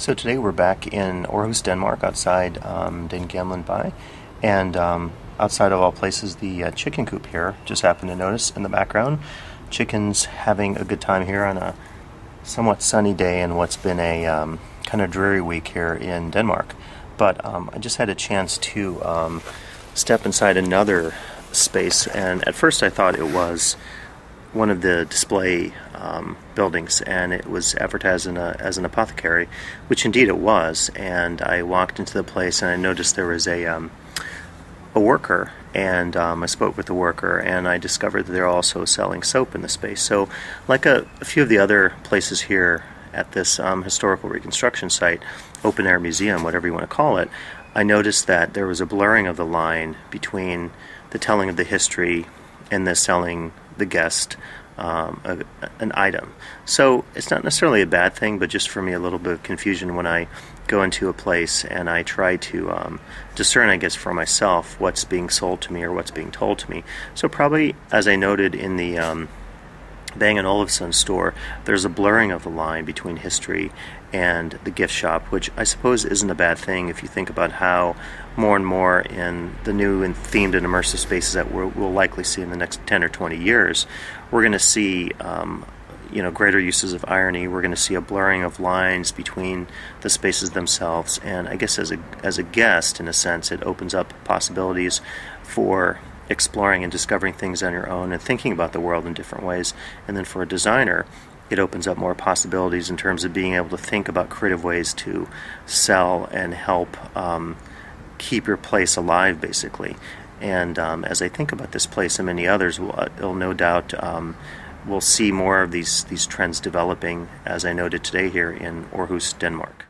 So today we're back in Aarhus, Denmark, outside Den Gamle by, and outside of all places, the chicken coop here. Just happened to notice in the background, chickens having a good time here on a somewhat sunny day in what's been a kind of dreary week here in Denmark. But I just had a chance to step inside another space, and at first I thought it was one of the display buildings, and it was advertised as an apothecary, which indeed it was. And I walked into the place and I noticed there was a worker, and I spoke with the worker, and I discovered that they're also selling soap in the space. So like a few of the other places here at this historical reconstruction site, open air museum, whatever you want to call it, I noticed that there was a blurring of the line between the telling of the history and the selling the guest an item. So it's not necessarily a bad thing, but just for me a little bit of confusion when I go into a place and I try to discern, I guess, for myself what's being sold to me or what's being told to me. So probably, as I noted in the Bang & Olufsen store, there's a blurring of the line between history and the gift shop, which I suppose isn't a bad thing if you think about how more and more in the new and themed and immersive spaces that we'll likely see in the next 10 or 20 years, we're going to see greater uses of irony. We're going to see a blurring of lines between the spaces themselves, and I guess as a guest, in a sense, it opens up possibilities for exploring and discovering things on your own and thinking about the world in different ways. And then for a designer, it opens up more possibilities in terms of being able to think about creative ways to sell and help keep your place alive, basically. And as I think about this place and many others, it'll no doubt we'll see more of these trends developing, as I noted today here in Aarhus, Denmark.